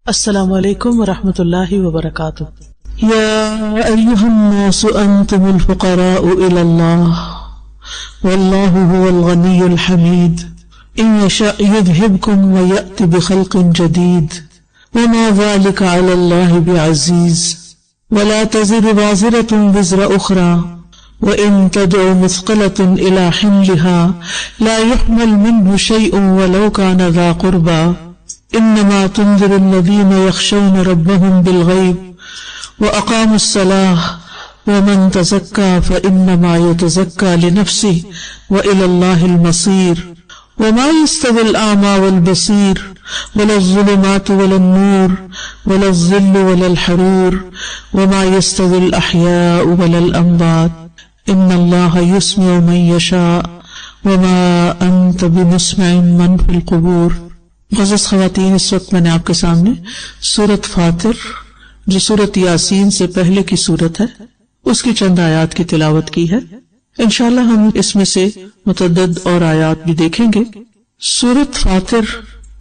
السلام علیکم ورحمۃ اللہ وبرکاتہ۔ یا ایھا الناس انتم الفقراء الی اللہ واللہ هو الغنی الحمید ان یشاء یذھبکم ویأت بخلق جدید وما ذلک علی اللہ بعزیز ولا تزر وازرة وزر اخرى وإن تدع مثقلة إلى حملها لا يحمل منه شيء ولو كان ذا قربى انما تنذر الذين يخشون ربهم بالغيب واقاموا الصلاة ومن تزكى فانما يتزكى لنفسه والى الله المصير وما يستوي الاعمى والبصير ولا الظلمات ولا النور ولا الظل ولا الحرور وما يستوي الاحياء ولا الاموات ان الله يسمع من يشاء وما انت بمسمع من في القبور۔ معزز خواتین، اس وقت میں نے آپ کے سامنے سورۃ فاطر جو سورۃ یاسین سے پہلے کی سورت ہے اس کی چند آیات کی تلاوت کی ہے۔ انشاءاللہ ہم اس میں سے متعدد اور آیات بھی دیکھیں گے۔ سورۃ فاطر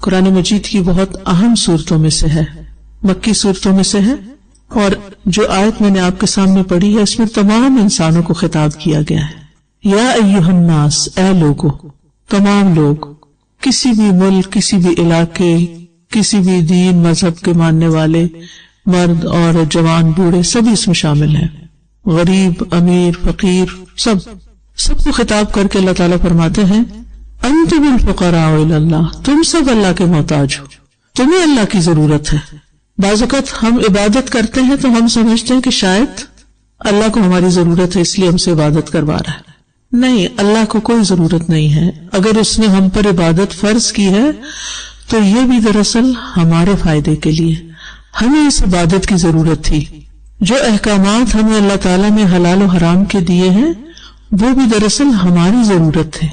قرآن مجید کی بہت اہم سورتوں میں سے ہے، مکی سورتوں میں سے ہے، اور جو آیت میں نے آپ کے سامنے پڑھی ہے اس میں تمام انسانوں کو خطاب کیا گیا ہے۔ یا ایھا الناس، اے لوگو، تمام لوگ، کسی بھی ملک، کسی بھی علاقے، کسی بھی دین مذہب کے ماننے والے، مرد اور جوان بوڑھے سبھی اس میں شامل ہیں، غریب امیر فقیر سب کو خطاب کر کے اللہ تعالیٰ فرماتے ہیں انتم الفقراء الی اللہ، تم سب اللہ کے محتاج ہو، تمہیں اللہ کی ضرورت ہے۔ بعض اوقات ہم عبادت کرتے ہیں تو ہم سمجھتے ہیں کہ شاید اللہ کو ہماری ضرورت ہے اس لیے ہم سے عبادت کروا رہا ہے۔ نہیں، اللہ کو کوئی ضرورت نہیں ہے۔ اگر اس نے ہم پر عبادت فرض کی ہے تو یہ بھی دراصل ہمارے فائدے کے لیے، ہمیں اس عبادت کی ضرورت تھی۔ جو احکامات ہمیں اللہ تعالیٰ نے حلال و حرام کے دیے ہیں وہ بھی دراصل ہماری ضرورت ہے۔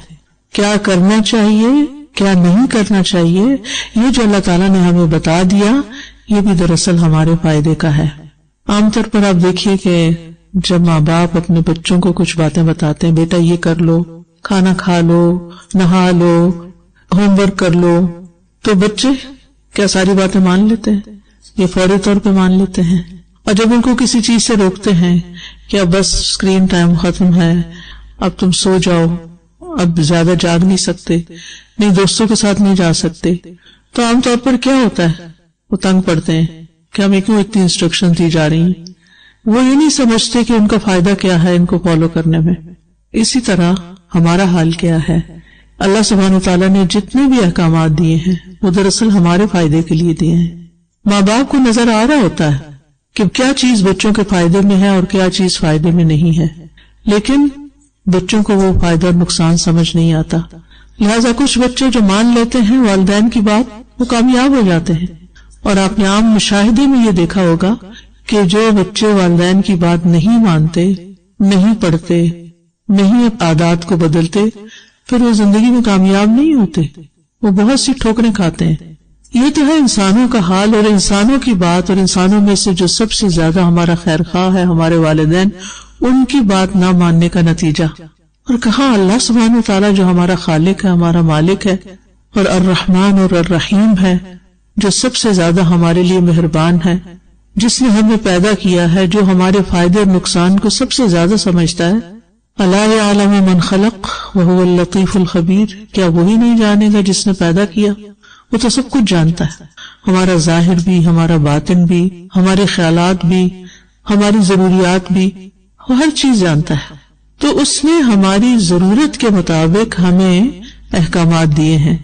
کیا کرنا چاہیے، کیا نہیں کرنا چاہیے، یہ جو اللہ تعالیٰ نے ہمیں بتا دیا یہ بھی دراصل ہمارے فائدے کا ہے۔ عام طور پر آپ دیکھیے کہ جب ماں باپ اپنے بچوں کو کچھ باتیں بتاتے ہیں، بیٹا یہ کر لو، کھانا کھا لو، نہا لو، ہوم ورک کر لو، تو بچے کیا ساری باتیں مان لیتے ہیں؟ یہ فوری طور پہ مان لیتے ہیں۔ اور جب ان کو کسی چیز سے روکتے ہیں کہ اب بس اسکرین ٹائم ختم ہے، اب تم سو جاؤ، اب زیادہ جاگ نہیں سکتے، نہیں دوستوں کے ساتھ نہیں جا سکتے، تو عام طور پر کیا ہوتا ہے؟ وہ تنگ پڑتے ہیں کہ ہمیں کیوں اتنی انسٹرکشن دی جا رہی ہیں۔ وہ یہ نہیں سمجھتے کہ ان کا فائدہ کیا ہے ان کو فالو کرنے میں۔ اسی طرح ہمارا حال کیا ہے؟ اللہ سبحانہ وتعالیٰ نے جتنے بھی احکامات دیے ہیں وہ دراصل ہمارے فائدے کے لیے دیے ہیں۔ ماں باپ کو نظر آ رہا ہوتا ہے کہ کیا چیز بچوں کے فائدے میں ہے اور کیا چیز فائدے میں نہیں ہے، لیکن بچوں کو وہ فائدہ اور نقصان سمجھ نہیں آتا، لہٰذا کچھ بچے جو مان لیتے ہیں والدین کی بات وہ کامیاب ہو جاتے ہیں۔ اور آپ نے عام مشاہدے میں یہ دیکھا ہوگا کہ جو بچے والدین کی بات نہیں مانتے، نہیں پڑھتے، نہیں عادات کو بدلتے، پھر وہ زندگی میں کامیاب نہیں ہوتے، وہ بہت سی ٹھوکریں کھاتے ہیں۔ یہ تو ہے انسانوں کا حال، اور انسانوں کی بات، اور انسانوں میں سے جو سب سے زیادہ ہمارا خیر خواہ ہے ہمارے والدین، ان کی بات نہ ماننے کا نتیجہ۔ اور کہاں اللہ سبحانہ وتعالیٰ جو ہمارا خالق ہے، ہمارا مالک ہے، اور الرحمن اور الرحیم ہے، جو سب سے زیادہ ہمارے لیے مہربان ہے، جس نے ہمیں پیدا کیا ہے، جو ہمارے فائدے اور نقصان کو سب سے زیادہ سمجھتا ہے۔ الا یعلم من خلق وهو اللطیف الخبیر، کیا وہی نہیں جانے گا جس نے پیدا کیا؟ وہ تو سب کچھ جانتا ہے، ہمارا ظاہر بھی، ہمارا باطن بھی، ہمارے خیالات بھی، ہماری ضروریات بھی، وہ ہر چیز جانتا ہے۔ تو اس نے ہماری ضرورت کے مطابق ہمیں احکامات دیے ہیں۔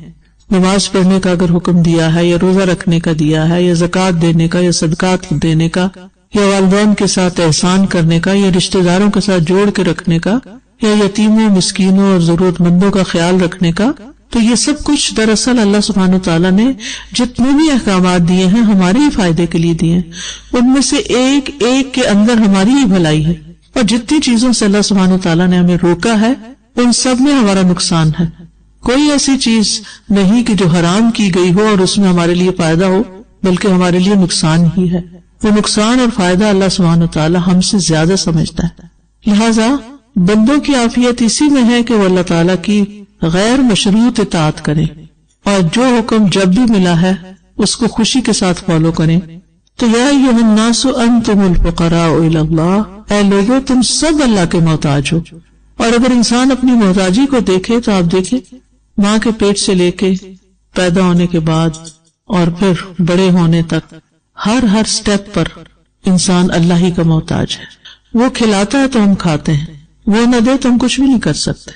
نماز پڑھنے کا اگر حکم دیا ہے، یا روزہ رکھنے کا دیا ہے، یا زکوٰۃ دینے کا، یا صدقات دینے کا، یا والدین کے ساتھ احسان کرنے کا، یا رشتہ داروں کے ساتھ جوڑ کے رکھنے کا، یا یتیموں، مسکینوں اور ضرورت مندوں کا خیال رکھنے کا، تو یہ سب کچھ دراصل اللہ سبحانہ وتعالیٰ نے جتنے بھی احکامات دیے ہیں ہمارے ہی فائدے کے لیے دیے ہیں۔ ان میں سے ایک ایک کے اندر ہماری ہی بھلائی ہے، اور جتنی چیزوں سے اللہ سبحانہ وتعالیٰ نے ہمیں روکا ہے ان سب میں ہمارا نقصان ہے۔ کوئی ایسی چیز نہیں کہ جو حرام کی گئی ہو اور اس میں ہمارے لیے فائدہ ہو، بلکہ ہمارے لیے نقصان ہی ہے۔ وہ نقصان اور فائدہ اللہ سبحانہ وتعالیٰ ہم سے زیادہ سمجھتا ہے۔ لہٰذا بندوں کی عافیت اسی میں ہے کہ وہ اللہ تعالیٰ کی غیر مشروط اطاعت کریں، اور جو حکم جب بھی ملا ہے اس کو خوشی کے ساتھ فالو کریں. تو یا ایھا الناس انتم الفقراء الی اللہ، اے لوگوں تم سب اللہ کے محتاج ہو. اور اگر انسان اپنی محتاجی کو دیکھے تو آپ دیکھیں ماں کے پیٹ سے لے کے پیدا ہونے کے بعد اور پھر بڑے ہونے تک ہر سٹیپ پر انسان اللہ ہی کا محتاج ہے. وہ کھلاتا ہے تو ہم کھاتے ہیں، وہ نہ دے تو ہم کچھ بھی نہیں کر سکتے.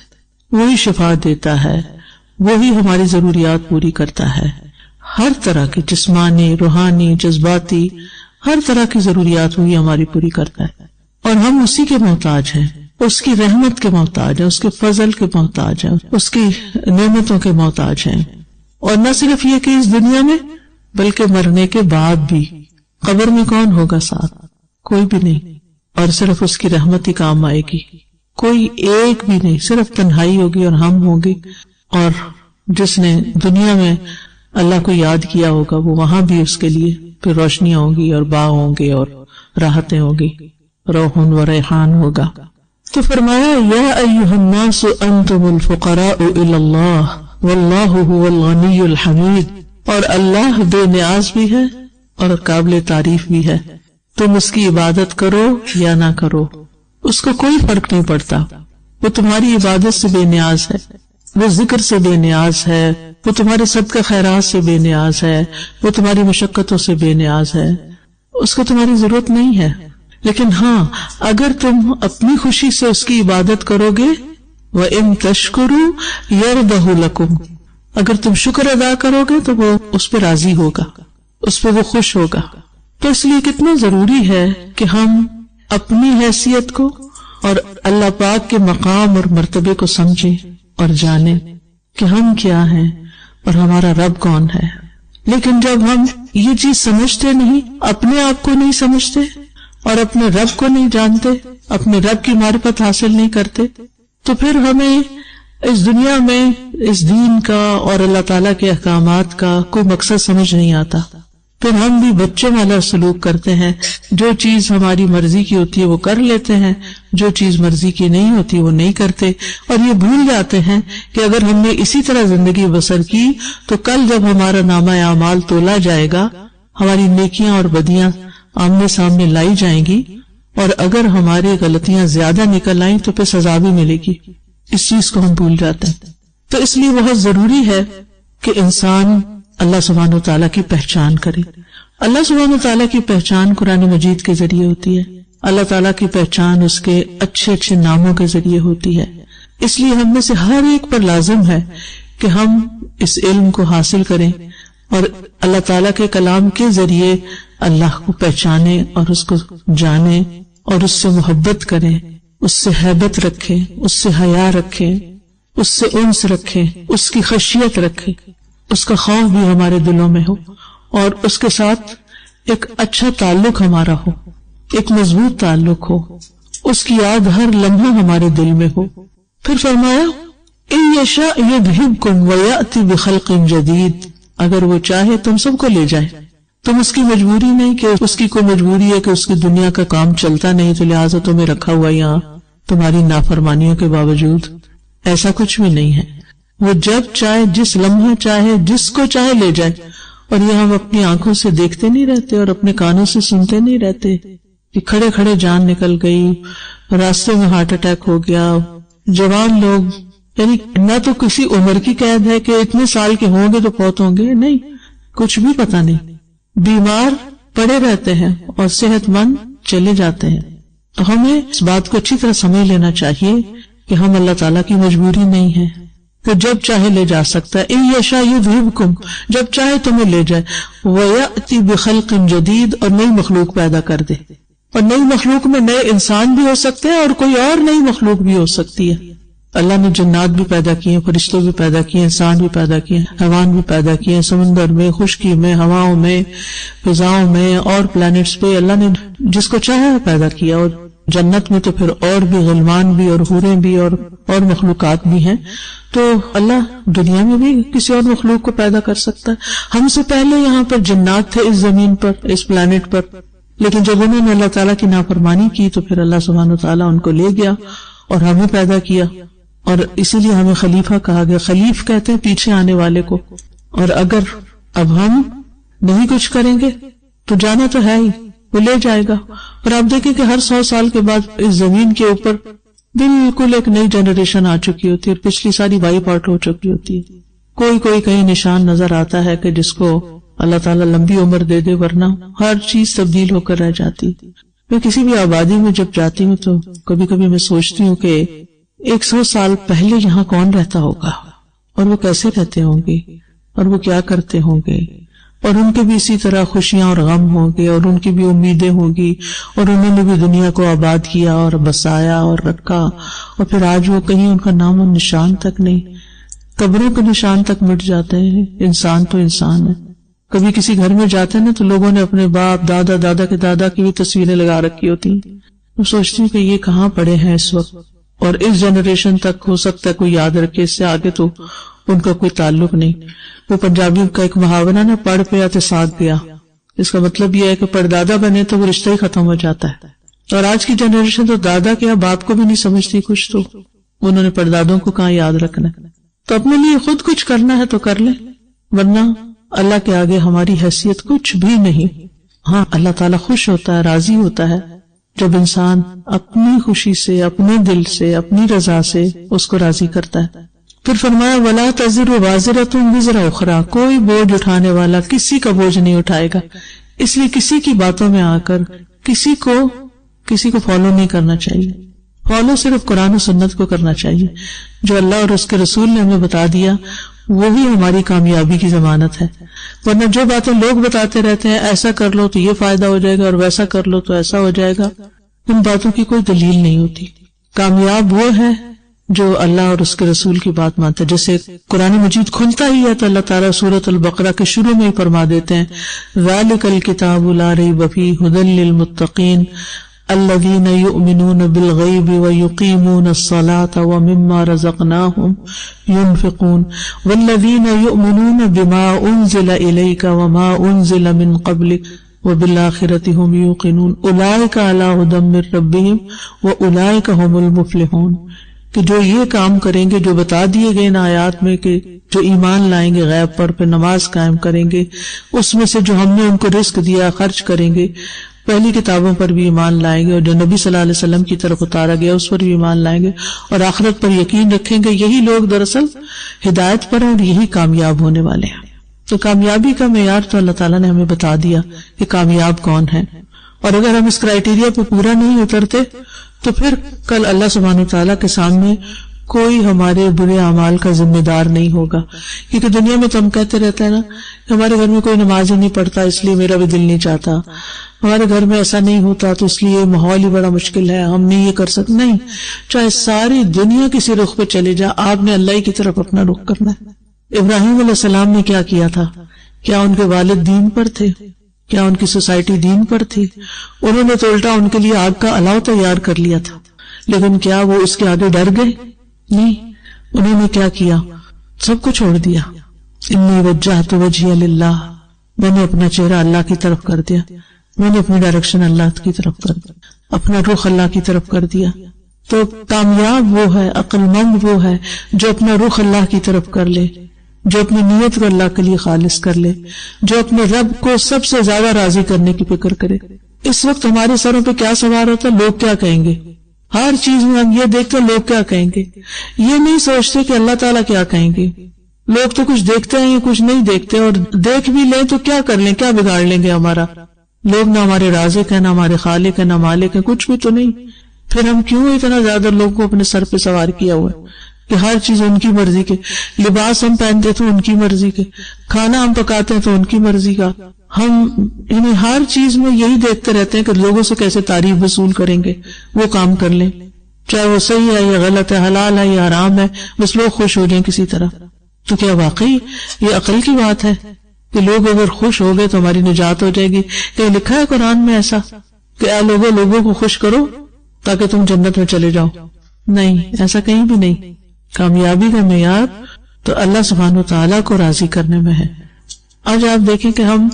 وہی شفا دیتا ہے، وہی ہماری ضروریات پوری کرتا ہے. ہر طرح کی جسمانی، روحانی، جذباتی، ہر طرح کی ضروریات وہی ہماری پوری کرتا ہے. اور ہم اسی کے محتاج ہیں، اس کی رحمت کے محتاج ہیں، اس کے فضل کے محتاج ہیں، اس کی نعمتوں کے محتاج ہیں. اور نہ صرف یہ کہ اس دنیا میں بلکہ مرنے کے بعد بھی. قبر میں کون ہوگا ساتھ؟ کوئی بھی نہیں. اور صرف اس کی رحمت ہی کام آئے گی. کوئی ایک بھی نہیں، صرف تنہائی ہوگی اور ہم ہوں گے. اور جس نے دنیا میں اللہ کو یاد کیا ہوگا وہ وہاں بھی اس کے لیے پھر روشنیاں ہوں گی اور باغ ہوں گے اور راحتیں ہوں گی، روح و ریحان ہوگا. تو فرمایا یا ایھا الناس انتم الفقراء الی اللہ واللہ هو الغنی الحمید. اور اللہ بے نیاز بھی ہے اور قابل تعریف بھی ہے. تم اس کی عبادت کرو یا نہ کرو، اس کو کوئی فرق نہیں پڑتا. وہ تمہاری عبادت سے بے نیاز ہے، وہ ذکر سے بے نیاز ہے، وہ تمہارے صدقہ خیرات سے بے نیاز ہے، وہ تمہاری مشقتوں سے بے نیاز ہے. اس کو تمہاری ضرورت نہیں ہے. لیکن ہاں اگر تم اپنی خوشی سے اس کی عبادت کرو گے وَإِن تَشْكُرُوا يَرْضَهُ لَكُمْ، اگر تم شکر ادا کرو گے تو وہ اس پہ راضی ہوگا، اس پہ وہ خوش ہوگا. تو اس لیے کتنا ضروری ہے کہ ہم اپنی حیثیت کو اور اللہ پاک کے مقام اور مرتبے کو سمجھیں اور جانیں کہ ہم کیا ہیں اور ہمارا رب کون ہے. لیکن جب ہم یہ چیز سمجھتے نہیں، اپنے آپ کو نہیں سمجھتے اور اپنے رب کو نہیں جانتے، اپنے رب کی معرفت حاصل نہیں کرتے، تو پھر ہمیں اس دنیا میں اس دین کا اور اللہ تعالیٰ کے احکامات کا کوئی مقصد سمجھ نہیں آتا. پھر ہم بھی بچوں والا سلوک کرتے ہیں، جو چیز ہماری مرضی کی ہوتی ہے وہ کر لیتے ہیں، جو چیز مرضی کی نہیں ہوتی وہ نہیں کرتے. اور یہ بھول جاتے ہیں کہ اگر ہم نے اسی طرح زندگی بسر کی تو کل جب ہمارا نامہ اعمال تولا جائے گا، ہماری نیکیاں اور بدیاں آمنے سامنے لائی جائیں گی، اور اگر ہماری غلطیاں زیادہ نکل آئیں تو پھر سزا بھی ملے گی. اس چیز کو ہم بھول جاتے ہیں. تو اس لیے بہت ضروری ہے کہ انسان اللہ سبحانہ وتعالیٰ کی پہچان کرے. اللہ سبحانہ وتعالیٰ کی پہچان قرآن مجید کے ذریعے ہوتی ہے. اللہ تعالیٰ کی پہچان اس کے اچھے اچھے ناموں کے ذریعے ہوتی ہے. اس لیے ہم میں سے ہر ایک پر لازم ہے کہ ہم اس علم کو حاصل کریں اور اللہ تعالیٰ کے کلام کے ذریعے اللہ کو پہچانیں اور اس کو جانیں اور اس سے محبت کریں، اس سے ہیبت رکھیں، اس سے حیا رکھیں، اس سے انس رکھیں، اس کی خشیت رکھیں، اس کا خوف بھی ہمارے دلوں میں ہو اور اس کے ساتھ ایک اچھا تعلق ہمارا ہو، ایک مضبوط تعلق ہو، اس کی یاد ہر لمحہ ہمارے دل میں ہو. پھر فرمایا ان یشاء یذھبکم ویأتی بخلق جدید، اگر وہ چاہے تم سب کو لے جائے. تم اس کی مجبوری نہیں کہ اس کی کوئی مجبوری ہے کہ اس کی دنیا کا کام چلتا نہیں تو لہٰذا تمہیں رکھا ہوا یہاں تمہاری نافرمانیوں کے باوجود. ایسا کچھ بھی نہیں ہے. وہ جب چاہے، جس لمحہ چاہے، جس کو چاہے لے جائے. اور یہ ہم اپنی آنکھوں سے دیکھتے نہیں رہتے اور اپنے کانوں سے سنتے نہیں رہتے کہ کھڑے کھڑے جان نکل گئی، راستے میں ہارٹ اٹیک ہو گیا، جوان لوگ، یعنی نہ تو کسی عمر کی قید ہے کہ اتنے سال کے ہوں گے تو فوت ہوں گے، نہیں، کچھ بھی پتہ نہیں، بیمار پڑے رہتے ہیں اور صحت مند چلے جاتے ہیں. تو ہمیں اس بات کو اچھی طرح سمجھ لینا چاہیے کہ ہم اللہ تعالیٰ کی مجبوری نہیں ہے کہ جب چاہے لے جا سکتا ہے. ان یشاء یذھبکم، جب چاہے تمہیں لے جائے، ویأتی بخلق جدید، اور نئی مخلوق پیدا کر دے. اور نئی مخلوق میں نئے انسان بھی ہو سکتے ہیں اور کوئی اور نئی مخلوق بھی ہو سکتی ہے. اللہ نے جنات بھی پیدا کیے، فرشتوں بھی پیدا کیے، انسان بھی پیدا کیے، حیوان بھی پیدا کیے، سمندر میں، خشکی میں، ہواؤں میں، فضاؤں میں اور پلانٹس پہ اللہ نے جس کو چاہا پیدا کیا. اور جنت میں تو پھر اور بھی غلمان بھی اور حوریں بھی اور مخلوقات بھی ہیں. تو اللہ دنیا میں بھی کسی اور مخلوق کو پیدا کر سکتا ہے. ہم سے پہلے یہاں پر جنات تھے اس زمین پر، اس پلانٹ پر، لیکن جب انہوں نے اللہ تعالیٰ کی نافرمانی کی تو پھر اللہ سبحانہ وتعالیٰ ان کو لے گیا اور ہمیں پیدا کیا. اور اسی لیے ہمیں خلیفہ کہا گیا. خلیف کہتے ہیں پیچھے آنے والے کو. اور اگر اب ہم نہیں کچھ کریں گے تو جانا تو ہے ہی، وہ لے جائے گا. اور آپ دیکھیں کہ ہر 100 سال کے بعد اس زمین کے اوپر بالکل ایک نئی جنریشن آ چکی ہوتی ہے اور پچھلی ساری وائپ آؤٹ ہو چکی ہوتی ہے. کوئی کہیں نشان نظر آتا ہے کہ جس کو اللہ تعالیٰ لمبی عمر دے دے، ورنہ ہر چیز تبدیل ہو کر رہ جاتی. میں کسی بھی آبادی میں جب جاتی ہوں تو کبھی کبھی میں سوچتی ہوں کہ 100 سال پہلے یہاں کون رہتا ہوگا، اور وہ کیسے رہتے ہوں گے، اور وہ کیا کرتے ہوں گے، اور ان کے بھی اسی طرح خوشیاں اور غم ہوں گے، اور ان کی بھی امیدیں ہوں گی، اور انہوں نے بھی دنیا کو آباد کیا اور بسایا اور رکھا، اور پھر آج وہ کہیں ان کا نام و نشان تک نہیں. قبروں کے نشان تک مٹ جاتے ہیں. انسان تو انسان ہے. کبھی کسی گھر میں جاتے ہیں نا تو لوگوں نے اپنے باپ دادا کے دادا کی بھی تصویریں لگا رکھی ہوتی ہیں. میں سوچتی ہوں کہ یہ کہاں پڑے ہیں اس وقت، اور اس جنریشن تک ہو سکتا ہے کوئی یاد رکھے، اس سے آگے تو ان کا کوئی تعلق نہیں. وہ پنجابی کا ایک محاورہ نا، پڑھ پیا تو ساتھ گیا. اس کا مطلب یہ ہے کہ پردادا بنے تو وہ رشتہ ہی ختم ہو جاتا ہے. اور آج کی جنریشن تو دادا کیا باپ کو بھی نہیں سمجھتی کچھ، تو انہوں نے پردادوں کو کہاں یاد رکھنا. تو اپنے لیے خود کچھ کرنا ہے تو کر لیں، ورنہ اللہ کے آگے ہماری حیثیت کچھ بھی نہیں. ہاں اللہ تعالیٰ خوش ہوتا ہے، راضی ہوتا ہے جب انسان اپنی خوشی سے، اپنے دل سے، اپنی رضا سے اس کو راضی کرتا ہے. پھر فرمایا وَلَا تَزِرُ وَازِرَةٌ وِزْرَ أُخْرَىٰ، کوئی بوجھ اٹھانے والا کسی کا بوجھ نہیں اٹھائے گا. اس لیے کسی کی باتوں میں آ کر کسی کو فالو نہیں کرنا چاہیے. فالو صرف قرآن و سنت کو کرنا چاہیے. جو اللہ اور اس کے رسول نے ہمیں بتا دیا وہی ہماری کامیابی کی ضمانت ہے. ورنہ جو باتیں لوگ بتاتے رہتے ہیں، ایسا کر لو تو یہ فائدہ ہو جائے گا اور ویسا کر لو تو ایسا ہو جائے گا، ان باتوں کی کوئی دلیل نہیں ہوتی. کامیاب وہ ہے جو اللہ اور اس کے رسول کی بات مانتا ہے. جیسے قرآن مجید کھلتا ہی ہے تو اللہ تعالیٰ سورۃ البقرہ کے شروع میں ہی فرما دیتے ہیں ذَلِكَ الْكِتَابُ لَا رَيْبَ فِيهِ هُدًى لِّلْمُتَّقِينَ الذين يؤمنون بالغيب ويقيمون الصلاة ومما رزقناهم ينفقون والذين يؤمنون بما أنزل إليك وما أنزل من قبلك وبالآخرة هم يوقنون أولئك على هدى من ربهم وأولئك هم المفلحون. کہ جو یہ کام کریں گے جو بتا دیے گئے ان آیات میں، کہ جو ایمان لائیں گے غیب پر، پھر نماز قائم کریں گے، اس میں سے جو ہم نے ان کو رزق دیا خرچ کریں گے، پہلی کتابوں پر بھی ایمان لائیں گے اور جو نبی صلی اللہ علیہ وسلم کی طرف اتارا گیا اس پر بھی ایمان لائیں گے اور آخرت پر یقین رکھیں گے، یہی لوگ دراصل ہدایت پر ہیں اور یہی کامیاب ہونے والے ہیں. تو کامیابی کا معیار تو اللہ تعالیٰ نے ہمیں بتا دیا کہ کامیاب کون ہے، اور اگر ہم اس کرائیٹیریا پہ پورا نہیں اترتے تو پھر کل اللہ سبحانہ وتعالیٰ کے سامنے کوئی ہمارے برے اعمال کا ذمہ دار نہیں ہوگا. کیونکہ دنیا میں تو ہم کہتے رہتے ہیں نا کہ ہمارے گھر میں کوئی نماز ہی نہیں پڑھتا اس لیے میرا بھی دل نہیں چاہتا، ہمارے گھر میں ایسا نہیں ہوتا تو اس لیے ماحول ہی بڑا مشکل ہے، ہم نہیں یہ کر سکتے. نہیں، چاہے ساری دنیا کسی رخ پہ چلے جا، آپ نے اللہ کی طرف اپنا رخ کرنا ہے. ابراہیم علیہ السلام نے کیا کیا تھا؟ کیا ان کے والد دین پر تھے؟ کیا ان کی سوسائٹی دین پر تھی؟ انہوں نے تو الٹا ان کے لیے آگ کا الاؤ تیار کر لیا تھا، لیکن کیا وہ اس کے آگے ڈر گئے؟ نہیں، انہوں نے کیا کیا؟ سب کو چھوڑ دیا. انی وجہت وجہی للہ، میں نے اپنا چہرہ اللہ کی طرف کر دیا، میں نے اپنی ڈائریکشن اللہ کی طرف کر دیا، اپنا رخ اللہ کی طرف کر دیا. تو کامیاب وہ ہے، عقل مند وہ ہے جو اپنا رخ اللہ کی طرف کر لے، جو اپنی نیت کو اللہ کے لیے خالص کر لے، جو اپنے رب کو سب سے زیادہ راضی کرنے کی فکر کرے. اس وقت ہمارے سروں پہ کیا سوار ہوتا ہے؟ لوگ کیا کہیں گے. ہر چیز میں ہم یہ دیکھتے ہیں لوگ کیا کہیں گے، یہ نہیں سوچتے کہ اللہ تعالیٰ کیا کہیں گے. لوگ تو کچھ دیکھتے ہیں کچھ نہیں دیکھتے، اور دیکھ بھی لیں تو کیا کر لیں، کیا بگاڑ لیں گے ہمارا. لوگ نہ ہمارے رازق ہیں، نہ ہمارے خالق ہیں، نہ مالک ہیں، کچھ بھی تو نہیں. پھر ہم کیوں اتنا زیادہ لوگوں کو اپنے سر پہ سوار کیا ہوا ہے کہ ہر چیز ان کی مرضی کے، لباس ہم پہنتے تو ان کی مرضی کے، کھانا ہم پکاتے ہیں تو ان کی مرضی کا. ہم یعنی ہر چیز میں یہی دیکھتے رہتے ہیں کہ لوگوں سے کیسے تعریف وصول کریں گے، وہ کام کر لیں، چاہے وہ صحیح ہے یا غلط ہے، حلال ہے یا حرام ہے، بس لوگ خوش ہو جائیں کسی طرح. تو کیا واقعی یہ عقل کی بات ہے کہ لوگ اگر خوش ہو گئے تو ہماری نجات ہو جائے گی؟ کہ لکھا ہے قرآن میں ایسا کہ اے لوگوں کو خوش کرو تاکہ تم جنت میں چلے جاؤ؟ نہیں، ایسا کہیں بھی نہیں. کامیابی کا معیار تو اللہ سبحانہ و تعالیٰ کو راضی کرنے میں ہے. آج آپ دیکھیں کہ ہم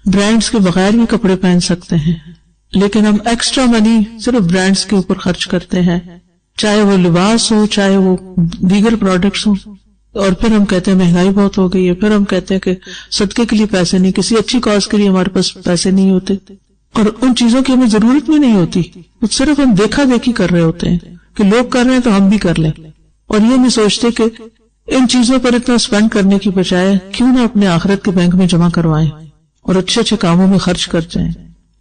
برانڈز کے بغیر بھی کپڑے پہن سکتے ہیں، لیکن ہم ایکسٹرا منی صرف برانڈز کے اوپر خرچ کرتے ہیں، چاہے وہ لباس ہو، چاہے وہ دیگر پروڈکٹس ہوں. اور پھر ہم کہتے ہیں مہنگائی بہت ہو گئی ہے، پھر ہم کہتے ہیں کہ صدقے کے لیے پیسے نہیں، کسی اچھی کاز کے لیے ہمارے پاس پیسے نہیں ہوتے، اور ان چیزوں کی ہمیں ضرورت بھی نہیں ہوتی، صرف ہم دیکھا دیکھی کر رہے ہوتے ہیں کہ لوگ کر رہے ہیں تو ہم بھی کر لیں، اور یہ نہیں سوچتے کہ ان چیزوں پر اتنا سپینڈ کرنے کی بجائے کیوں نہ اپنے آخرت کے بینک میں جمع کروائیں اور اچھے اچھے کاموں میں خرچ کر جائیں،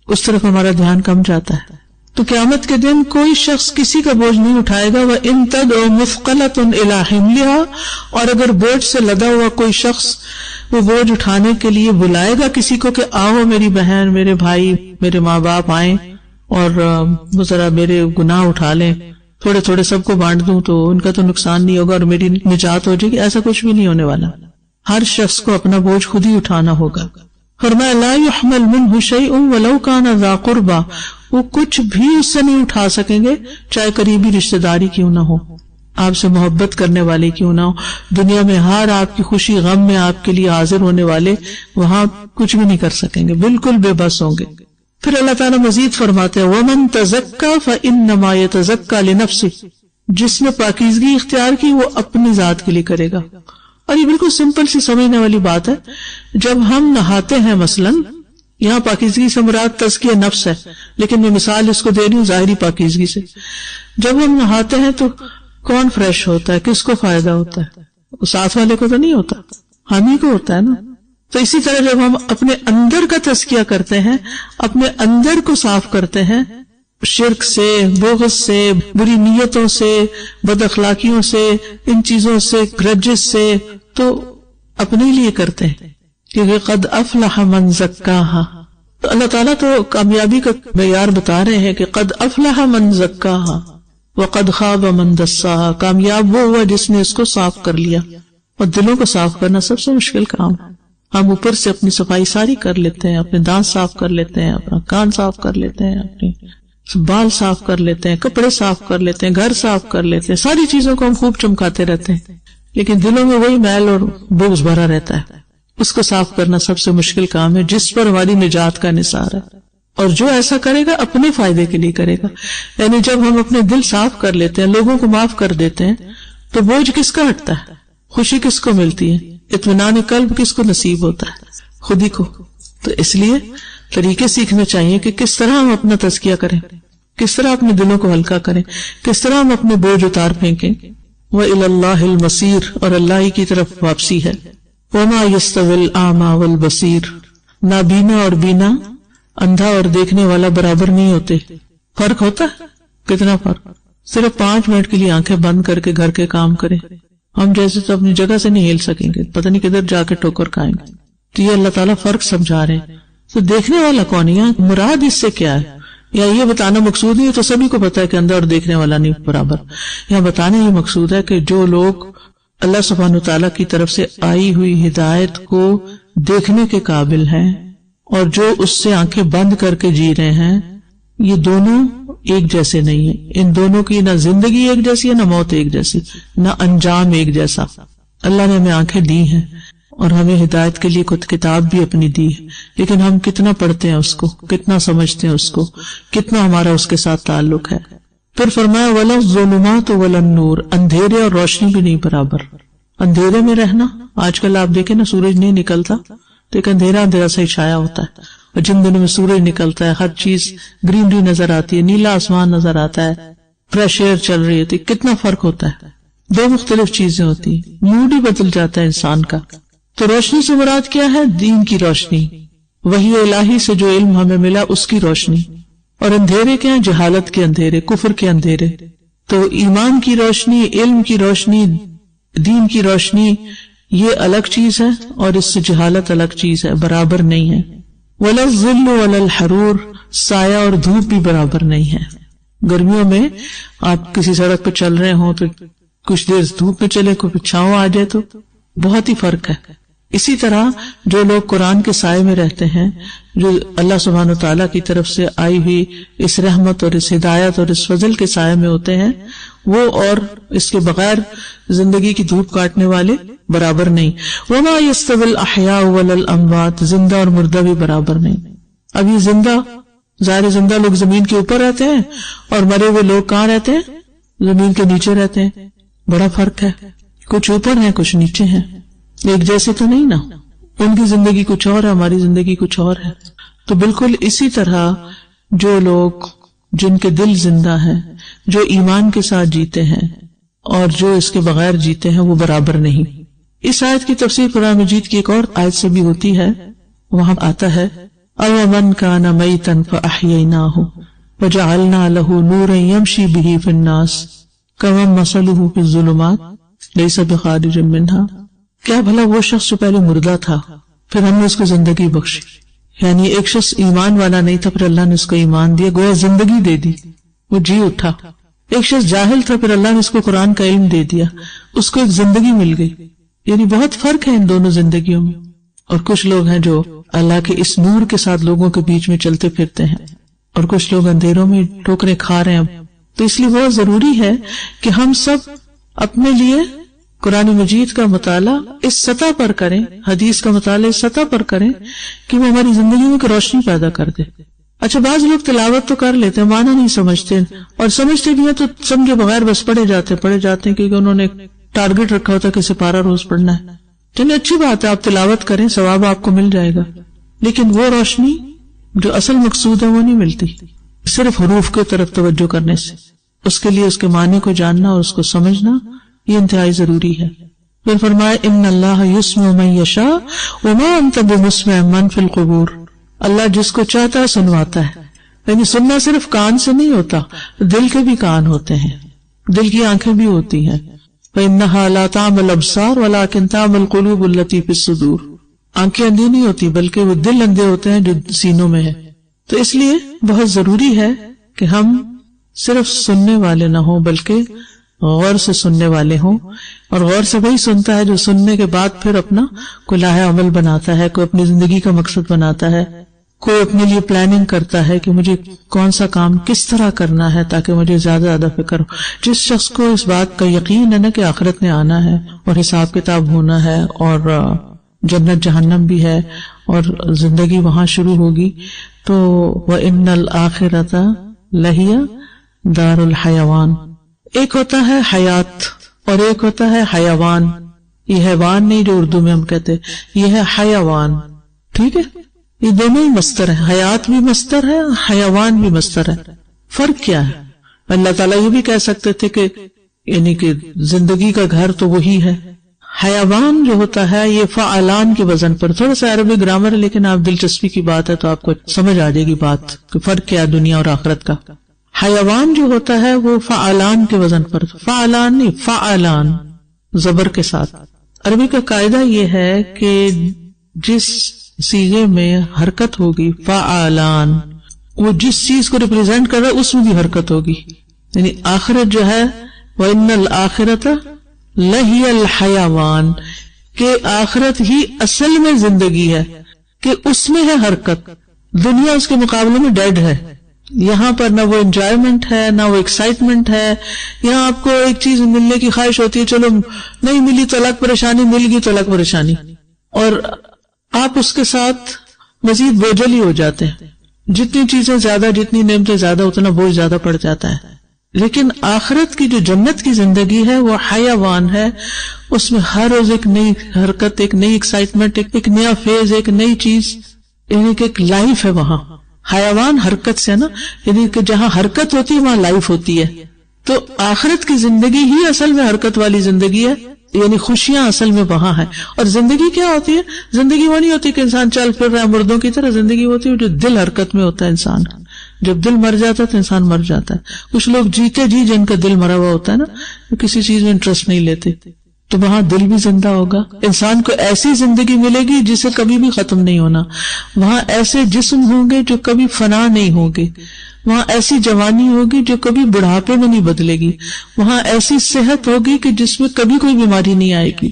اس طرف ہمارا دھیان کم جاتا ہے۔ تو قیامت کے دن کوئی شخص کسی کا بوجھ نہیں اٹھائے گا، وَإِن تَدْعُ مُثْقَلَةٌ إِلَىٰ حِمْلِهَا، اور اگر بوجھ سے لدا ہوا کوئی شخص وہ بوجھ اٹھانے کے لیے بلائے گا کسی کو کہ آؤ میری بہن، میرے بھائی، میرے ماں باپ آئیں اور ذرا میرے گناہ اٹھا لیں، تھوڑے تھوڑے سب کو بانٹ دوں تو ان کا تو نقصان نہیں ہوگا اور میری نجات ہو جائے گی، ایسا کچھ بھی نہیں ہونے والا۔ ہر شخص کو اپنا بوجھ خود ہی اٹھانا ہوگا۔ فرمایا لا يحمل منه شيء ولو كان ذا قربى، وہ کچھ بھی اس سے نہیں اٹھا سکیں گے چاہے قریبی رشتہ داری کیوں نہ ہو، آپ سے محبت کرنے والے کیوں نہ ہو، دنیا میں ہر آپ کی خوشی غم میں آپ کے لیے حاضر ہونے والے وہاں کچھ بھی نہیں کر سکیں گے، بالکل بے بس ہوں گے۔ پھر اللہ تعالیٰ مزید فرماتے ہیں وَمَن تَزَكَّى فَإِنَّمَا يَتَزَكَّى لِنَفْسِهِ، جس نے پاکیزگی اختیار کی وہ اپنی ذات کے لیے کرے گا۔ اور یہ بالکل سمپل سی سمجھنے والی بات ہے، جب ہم نہاتے ہیں مثلاً، یہاں پاکیزگی سے مراد تزکیہ نفس ہے، لیکن میں مثال اس کو دے رہی ہوں ظاہری پاکیزگی سے۔ جب ہم نہاتے ہیں تو کون فریش ہوتا ہے، کس کو فائدہ ہوتا ہے؟ ساتھ والے کو تو نہیں ہوتا، ہم ہی کو ہوتا ہے نا۔ تو اسی طرح جب ہم اپنے اندر کا تزکیہ کرتے ہیں، اپنے اندر کو صاف کرتے ہیں شرک سے، بغض سے، بری نیتوں سے، بد اخلاقیوں سے، ان چیزوں سے، گرجز سے، تو اپنے لیے کرتے ہیں، کیونکہ قد افلح من زکاہا۔ تو اللہ تعالیٰ تو کامیابی کا معیار بتا رہے ہیں کہ قد افلح من زکاہا وقد خاب من دساہا، کامیاب وہ ہوا جس نے اس کو صاف کر لیا۔ اور دلوں کو صاف کرنا سب سے مشکل کام ہے۔ ہم اوپر سے اپنی صفائی ساری کر لیتے ہیں، اپنے دانت صاف کر لیتے ہیں، اپنا کان صاف کر لیتے ہیں، اپنے بال صاف کر لیتے ہیں، کپڑے صاف کر لیتے ہیں، گھر صاف کر لیتے ہیں، ساری چیزوں کو ہم خوب چمکاتے رہتے ہیں، لیکن دلوں میں وہی میل اور بغض بھرا رہتا ہے۔ اس کو صاف کرنا سب سے مشکل کام ہے جس پر ہماری نجات کا نثار ہے، اور جو ایسا کرے گا اپنے فائدے کے لیے کرے گا۔ یعنی جب ہم اپنے دل صاف کر لیتے ہیں، لوگوں کو معاف کر دیتے ہیں، تو بوجھ کس کا ہٹتا ہے، خوشی کس کو ملتی ہے، اطمینان قلب کس کو نصیب ہوتا ہے، خود ہی کو۔ تو اس لیے طریقے سیکھنے چاہیے کہ کس طرح ہم اپنا تزکیہ کریں، کس طرح اپنے دلوں کو ہلکا کریں، کس طرح ہم اپنے بوجھ اتار پھینکیں۔ وَإِلَى اللَّهِ الْمَصِيرُ، اور اللہ ہی کی طرف واپسی ہے۔ وَمَا يَسْتَوِي الْأَعْمَى وَالْبَصِيرُ، نابینا اور بینا، اندھا اور دیکھنے والا برابر نہیں ہوتے۔ فرق ہوتا ہے، کتنا فرق؟ صرف 5 منٹ کے لیے آنکھیں بند کر کے گھر کے کام کریں، ہم جیسے تو اپنی جگہ سے نہیں ہل سکیں گے، پتہ نہیں کدھر جا کے ٹوکر کھائیں گے۔ تو یہ اللہ تعالیٰ فرق سمجھا رہے ہیں۔ تو دیکھنے والا کون ہے، یہاں مراد اس سے کیا ہے؟ یا یہ بتانا مقصود نہیں ہے تو سبھی کو پتا ہے کہ اندھا اور دیکھنے والا نہیں برابر۔ یہاں بتانے یہ مقصود ہے کہ جو لوگ اللہ سبحانہ وتعالیٰ کی طرف سے آئی ہوئی ہدایت کو دیکھنے کے قابل ہیں اور جو اس سے آنکھیں بند کر کے جی رہے ہیں، یہ دونوں ایک جیسے نہیں ہیں۔ ان دونوں کی نہ زندگی ایک جیسی ہے، نہ موت ایک جیسی، نہ انجام ایک جیسا۔ اللہ نے ہمیں آنکھیں دی ہیں اور ہمیں ہدایت کے لیے خود کتاب بھی اپنی دی ہے، لیکن ہم کتنا پڑھتے ہیں اس کو، کتنا سمجھتے ہیں اس کو، کتنا ہمارا اس کے ساتھ تعلق ہے۔ پھر فرمایا وَلَا الظُّلُمَاتُ وَلَا النُّورُ، اندھیرے اور روشنی بھی نہیں برابر۔ اندھیرے میں رہنا، آج کل آپ دیکھیں نا سورج نہیں نکلتا تو ایک اندھیرا اندھیرا سے چھایا ہوتا ہے، اور جن دنوں میں سورج نکلتا ہے ہر چیز گرینری نظر آتی ہے، نیلا آسمان نظر آتا ہے، فریش ایئر چل رہی ہوتی، کتنا فرق ہوتا ہے۔ دو مختلف چیزیں ہوتی ہیں، موڈ ہی بدل جاتا ہے انسان کا۔ تو روشنی سے مراد کیا ہے؟ دین کی روشنی، وحی الہی سے جو علم ہمیں ملا اس کی روشنی۔ اور اندھیرے کیا ہیں؟ جہالت کے اندھیرے، کفر کے اندھیرے۔ تو ایمان کی روشنی، علم کی روشنی، دین کی روشنی، یہ الگ چیز ہے اور اس سے جہالت الگ چیز ہے، برابر نہیں ہے۔ وَلَا الظِّلُّ وَلَا الْحَرُورُ، سایہ اور دھوپ بھی برابر نہیں ہے۔ گرمیوں میں آپ کسی سڑک پہ چل رہے ہوں تو کچھ دیر دھوپ میں چلے، کوئی چھاؤں آ جائے، تو بہت ہی فرق ہے۔ اسی طرح جو لوگ قرآن کے سائے میں رہتے ہیں، جو اللہ سبحانہ وتعالیٰ کی طرف سے آئی ہوئی اس رحمت اور اس ہدایت اور اس فضل کے سائے میں ہوتے ہیں، وہ اور اس کے بغیر زندگی کی دھوپ کاٹنے والے برابر نہیں۔ وَمَا يَسْتَوِي الْأَحْيَاءُ وَلَا الْأَمْوَاتُ، زندہ اور مردہ بھی برابر نہیں۔ اب یہ زندہ، ظاہر زندہ لوگ زمین کے اوپر رہتے ہیں اور مرے ہوئے لوگ کہاں رہتے ہیں؟ زمین کے نیچے رہتے ہیں، بڑا فرق ہے۔ کچھ اوپر ہیں کچھ نیچے ہیں، ایک جیسے تو نہیں نا، ان کی زندگی کچھ اور ہے، ہماری زندگی کچھ اور ہے. تو بالکل اسی طرح جو لوگ جن کے دل زندہ ہیں، جو ایمان کے ساتھ جیتے ہیں اور جو اس کے بغیر جیتے ہیں، وہ برابر نہیں. اس آیت کی تفسیر قرآن مجید کی ایک اور آیت سے بھی ہوتی ہے. وہاں آتا ہے اَوَ مَنْ كَانَ مَيْتًا فَأَحْيَيْنَاهُ وَجَعَلْنَا لَهُ نُورًا يَمْشِي بِهِ فِي النَّاسِ كَمَنْ مَثَلُهُ فِي الظُّلُمَاتِ لَيْسَ بِخَارِجٍ مِنْهَا. کیا بھلا وہ شخص جو پہلے مردہ تھا پھر ہم نے اس کو زندگی بخشی، یعنی ایک شخص ایمان والا نہیں تھا، پھر اللہ نے اس کو ایمان دیا، گویا زندگی دے دی، وہ جی اٹھا. ایک شخص جاہل تھا، پھر اللہ نے اس کو قرآن کا علم دے دیا، اس کو ایک زندگی مل گئی. یعنی بہت فرق ہے ان دونوں زندگیوں میں. اور کچھ لوگ ہیں جو اللہ کے اس نور کے ساتھ لوگوں کے بیچ میں چلتے پھرتے ہیں، اور کچھ لوگ اندھیروں میں ٹھوکریں کھا رہے ہیں. تو اس لیے بہت ضروری ہے کہ ہم سب اپنے لیے قرآن مجید کا مطالعہ اس سطح پر کریں، حدیث کا مطالعہ اس سطح پر کریں کہ وہ ہماری زندگی میں ایک روشنی پیدا کر دے. اچھا، بعض لوگ تلاوت تو کر لیتے ہیں، معنی نہیں سمجھتے، اور سمجھتے بھی ہیں تو سمجھے بغیر بس پڑھے جاتے ہیں کیونکہ انہوں نے ٹارگٹ رکھا ہوتا ہے کہ سپارہ روز پڑھنا ہے. چلیے اچھی بات ہے، آپ تلاوت کریں، ثواب آپ کو مل جائے گا، لیکن وہ روشنی جو اصل مقصود ہے وہ نہیں ملتی صرف حروف کی طرف توجہ کرنے سے. اس کے لیے اس کے معنی کو جاننا اور اس کو سمجھنا یہ انتہائی ضروری ہے. پھر فرمایا ان اللہ یسمع من یشاء وما انت بمسمع من فی القبور. اللہ جس کو چاہتا ہے سنواتا ہے. یعنی سننا صرف کان سے نہیں ہوتا، دل کے بھی کان ہوتے ہیں، دل کی آنکھیں بھی ہوتی ہیں. فإنها لا تعمى الأبصار ولكن تعمى القلوب التي في الصدور. آنکھیں اندھی نہیں ہوتی بلکہ وہ دل اندھے ہوتے ہیں جو سینوں میں ہے. تو اس لیے بہت ضروری ہے کہ ہم صرف سننے والے نہ ہوں بلکہ غور سے سننے والے ہوں. اور غور سے وہی سنتا ہے جو سننے کے بعد پھر اپنا کوئی لاہ عمل بناتا ہے، کوئی اپنی زندگی کا مقصد بناتا ہے، کوئی اپنے لیے پلاننگ کرتا ہے کہ مجھے کون سا کام کس طرح کرنا ہے تاکہ مجھے زیادہ فکر ہو. جس شخص کو اس بات کا یقین ہے نا کہ آخرت میں آنا ہے اور حساب کتاب ہونا ہے اور جنت جہنم بھی ہے اور زندگی وہاں شروع ہوگی، تو وَإِنَّ الْآخِرَةَ لَهِيَ دَارُ الْحَيَوَانِ. ایک ہوتا ہے حیات اور ایک ہوتا ہے حیوان. یہ حیوان نہیں جو اردو میں ہم کہتے، یہ ہے حیوان. ٹھیک ہے، یہ دونوں ہی مصدر ہے، حیات بھی مصدر ہے، حیوان بھی مصدر ہے. فرق کیا ہے؟ اللہ تعالیٰ یہ بھی کہہ سکتے تھے کہ یعنی کہ زندگی کا گھر تو وہی ہے. حیوان جو ہوتا ہے یہ فعلان کے وزن پر، تھوڑا سا عربی گرامر ہے لیکن آپ دلچسپی کی بات ہے تو آپ کو سمجھ آ جائے گی بات کہ فرق کیا ہے دنیا اور آخرت کا. حیوان جو ہوتا ہے وہ فعلان کے وزن پر، فعلان نہیں فعلان زبر کے ساتھ. عربی کا قاعدہ یہ ہے کہ جس صیغے میں حرکت ہوگی فعلان، وہ جس چیز کو ریپرزینٹ کر رہا ہے اس میں بھی حرکت ہوگی. یعنی آخرت جو ہے وَإِنَّ الْآخِرَةَ لَهِيَ الْحَيَوَانِ، کہ آخرت ہی اصل میں زندگی ہے، کہ اس میں ہے حرکت. دنیا اس کے مقابلے میں ڈیڈ ہے. یہاں پر نہ وہ انجوائمنٹ ہے نہ وہ ایکسائٹمنٹ ہے. یہاں آپ کو ایک چیز ملنے کی خواہش ہوتی ہے، چلو نہیں ملی تو الگ پریشانی، مل گئی تو الگ پریشانی، اور آپ اس کے ساتھ مزید بوجھل ہی ہو جاتے ہیں. جتنی چیزیں زیادہ، جتنی نعمتیں زیادہ، اتنا بوجھ زیادہ پڑ جاتا ہے. لیکن آخرت کی جو جنت کی زندگی ہے وہ حیوان ہے. اس میں ہر روز ایک نئی حرکت، ایک نئی ایکسائٹمنٹ، ایک نیا فیز، ایک نئی چیز، یعنی کہ ایک لائف ہے وہاں. حیوان حرکت سے نا، یعنی کہ جہاں حرکت ہوتی ہے وہاں لائف ہوتی ہے. تو آخرت کی زندگی ہی اصل میں حرکت والی زندگی ہے، یعنی خوشیاں اصل میں وہاں ہیں. اور زندگی کیا ہوتی ہے؟ زندگی وہ نہیں ہوتی کہ انسان چل پھر رہا ہے مردوں کی طرح. زندگی ہوتی ہے جو دل حرکت میں ہوتا ہے انسان. جب دل مر جاتا ہے تو انسان مر جاتا ہے. کچھ لوگ جیتے جی جن کا دل مرا ہوا ہوتا ہے نا، وہ کسی چیز میں انٹرسٹ نہیں لیتے، تو وہاں دل بھی زندہ ہوگا. انسان کو ایسی زندگی ملے گی جسے کبھی بھی ختم نہیں ہونا. وہاں ایسے جسم ہوں گے جو کبھی فنا نہیں ہوں گے. وہاں ایسی جوانی ہوگی جو کبھی بڑھاپے میں نہیں بدلے گی. وہاں ایسی صحت ہوگی کہ جس میں کبھی کوئی بیماری نہیں آئے گی.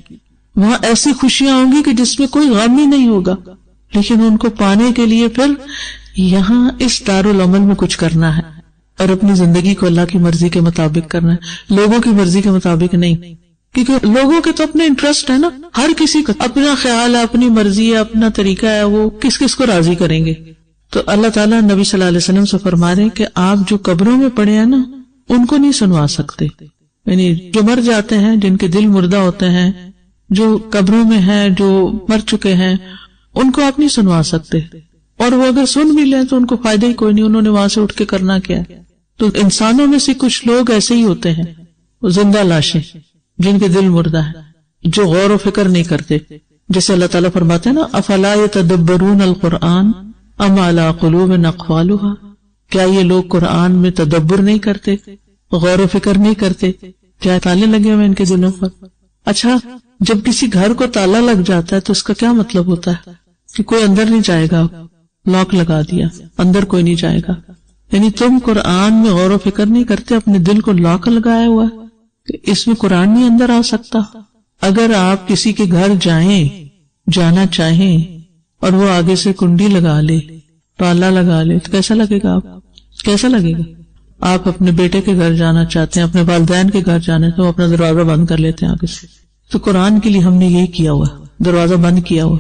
وہاں ایسی خوشیاں ہوں گی کہ جس میں کوئی غم ہی نہیں ہوگا. لیکن ان کو پانے کے لیے پھر یہاں اس دارالعمل میں کچھ کرنا ہے اور اپنی زندگی کو اللہ کی مرضی کے مطابق کرنا ہے، لوگوں کی مرضی کے مطابق نہیں. کیونکہ لوگوں کے تو اپنے انٹرسٹ ہے نا، ہر کسی کا اپنا خیال ہے، اپنی مرضی ہے، اپنا طریقہ ہے، وہ کس کس کو راضی کریں گے. تو اللہ تعالیٰ نبی صلی اللہ علیہ وسلم سے فرما رہے ہیں کہ آپ جو قبروں میں پڑے ہیں نا ان کو نہیں سنوا سکتے. یعنی جو مر جاتے ہیں، جن کے دل مردہ ہوتے ہیں، جو قبروں میں ہیں، جو مر چکے ہیں، ان کو آپ نہیں سنوا سکتے، اور وہ اگر سن بھی لیں تو ان کو فائدہ ہی کوئی نہیں، انہوں نے وہاں سے اٹھ کے کرنا کیا ہے۔ تو انسانوں میں سے کچھ لوگ ایسے ہی ہوتے ہیں، زندہ لاشیں جن کے دل مردہ ہیں، جو غور و فکر نہیں کرتے، جیسے اللہ تعالیٰ فرماتے ہیں نا افلا یتدبرون القرآن ام علی قلوب اقفالها، کیا یہ لوگ قرآن میں تدبر نہیں کرتے، غور و فکر نہیں کرتے، کیا تالے لگے ہوئے ان کے دلوں پر؟ اچھا، جب کسی گھر کو تالا لگ جاتا ہے تو اس کا کیا مطلب ہوتا ہے؟ کہ کوئی اندر نہیں جائے گا، لاک لگا دیا، اندر کوئی نہیں جائے گا۔ یعنی تم قرآن میں غور و فکر نہیں کرتے، اپنے دل کو لاک لگایا ہوا ہے کہ اس میں قرآن نہیں اندر آ سکتا۔ اگر آپ کسی کے گھر جانا چاہیں اور وہ آگے سے کنڈی لگا لے، تالا لگا لے، تو کیسا لگے گا؟ آپ کیسا لگے گا؟ آپ اپنے بیٹے کے گھر جانا چاہتے ہیں، اپنے والدین کے گھر جانا تو اپنا دروازہ بند کر لیتے ہیں آگے سے۔ تو قرآن کے لیے ہم نے یہی کیا ہوا، دروازہ بند کیا ہوا،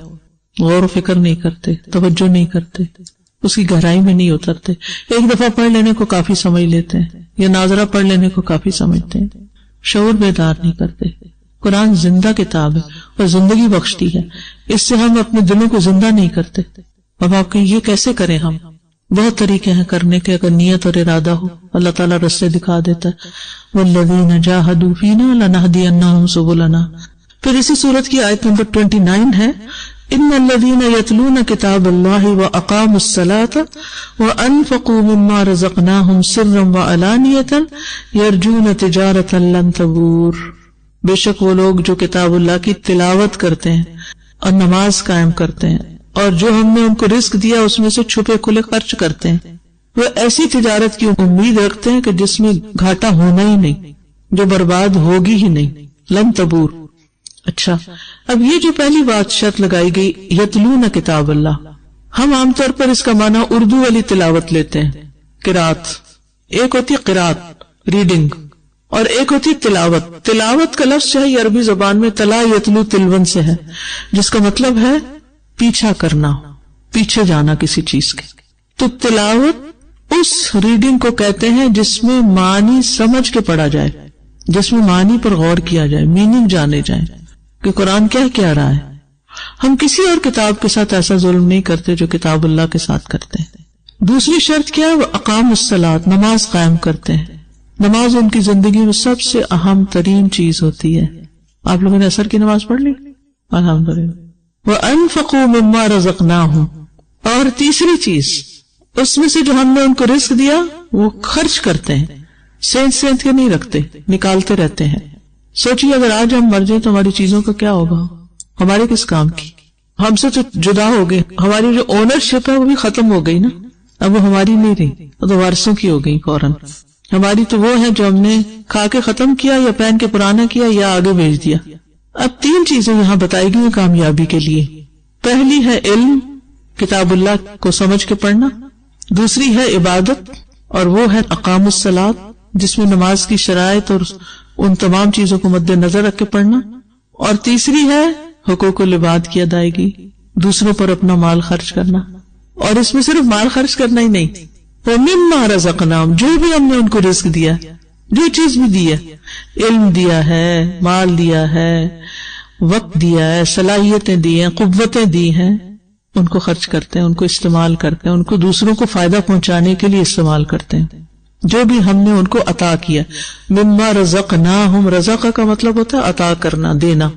غور و فکر نہیں کرتے، توجہ نہیں کرتے، اس کی گہرائی میں نہیں اترتے۔ ایک دفعہ پڑھ لینے کو کافی سمجھ لیتے ہیں، یا ناظرہ پڑھ لینے کو کافی سمجھتے ہیں، شعور بیدار نہیں کرتے۔ قرآن زندہ کتاب ہے اور زندگی بخشتی ہے، اس سے ہم اپنے دلوں کو زندہ نہیں کرتے۔ اب آپ کہ یہ کیسے کریں؟ ہم بہت طریقے ہیں کرنے کے، اگر نیت اور ارادہ ہو اللہ تعالیٰ رستے دکھا دیتا ہے۔ والذین جاہدوا فینا لنہدینہم سبلنا۔ پھر اسی سورت کی آیت نمبر 29 ہے ان الذین یتلون کتاب اللہ واقاموا الصلاۃ وانفقوا مما رزقناہم سرا وعلانیۃ یرجون تجارۃ لن تبور۔ بے شک وہ لوگ جو کتاب اللہ کی تلاوت کرتے ہیں اور نماز قائم کرتے ہیں، اور جو ہم نے ان کو رزق دیا اس میں سے چھپے کھلے خرچ کرتے ہیں، وہ ایسی تجارت کی امید رکھتے ہیں کہ جس میں گھاٹا ہونا ہی نہیں، جو برباد ہوگی ہی نہیں، لن تبور۔ اچھا، اب یہ جو پہلی بات شرط لگائی گئی یتلون کتاب اللہ، ہم عام طور پر اس کا معنی اردو والی تلاوت لیتے ہیں، قرات۔ ایک ہوتی ہے قرات، ریڈنگ، اور ایک ہوتی تلاوت۔ تلاوت کا لفظ جو ہے یہ عربی زبان میں تلا یتلو تلون سے ہے، جس کا مطلب ہے پیچھا کرنا، پیچھے جانا کسی چیز کے۔ تو تلاوت اس ریڈنگ کو کہتے ہیں جس میں معنی سمجھ کے پڑھا جائے، جس میں معنی پر غور کیا جائے، میننگ جانے جائے کہ قرآن کیا رہا ہے۔ ہم کسی اور کتاب کے ساتھ ایسا ظلم نہیں کرتے جو کتاب اللہ کے ساتھ کرتے ہیں۔ دوسری شرط کیا ہے؟ وہ اقام الصلاۃ، نماز قائم کرتے ہیں۔ نماز ان کی زندگی میں سب سے اہم ترین چیز ہوتی ہے۔ آپ لوگوں نے عصر کی نماز پڑھ لی؟ الحمدللہ۔ وَأَنفَقُوا مِمَّا رَزَقْنَاهُمْ، اور تیسری چیز اس میں سے جو ہم نے ان کو رزق دیا وہ خرچ کرتے ہیں، سینت کے نہیں رکھتے، نکالتے رہتے ہیں۔ سوچیے اگر آج ہم مر جائیں تو ہماری چیزوں کا کیا ہوگا؟ ہمارے کس کام کی؟ ہم سے تو جدا ہو گئے، ہماری جو اونرشپ ہے وہ بھی ختم ہو گئی نا، اب وہ ہماری نہیں رہی، وہ تو وارثوں کی ہو گئی فوراً۔ ہماری تو وہ ہے جو ہم نے کھا کے ختم کیا یا پہن کے پرانا کیا یا آگے بھیج دیا۔ اب تین چیزیں یہاں بتائی گئی ہیں کامیابی کے لیے۔ پہلی ہے علم، کتاب اللہ کو سمجھ کے پڑھنا۔ دوسری ہے عبادت، اور وہ ہے اقام الصلاۃ، جس میں نماز کی شرائط اور ان تمام چیزوں کو مد نظر رکھ کے پڑھنا۔ اور تیسری ہے حقوق العباد کی ادائیگی، دوسروں پر اپنا مال خرچ کرنا۔ اور اس میں صرف مال خرچ کرنا ہی نہیں، وَمِمَّا رَزَقْنَاهُمْ، جو بھی ہم نے ان کو رزق دیا، جو چیز بھی دی ہے، علم دیا ہے، مال دیا ہے، وقت دیا ہے، صلاحیتیں دی ہیں، قوتیں دی ہیں، ان کو خرچ کرتے ہیں، ان کو استعمال کرتے ہیں، ان کو دوسروں کو فائدہ پہنچانے کے لیے استعمال کرتے ہیں۔ جو بھی ہم نے ان کو عطا کیا، مما رزقناہم، رزق کا مطلب ہوتا ہے عطا کرنا، دینا۔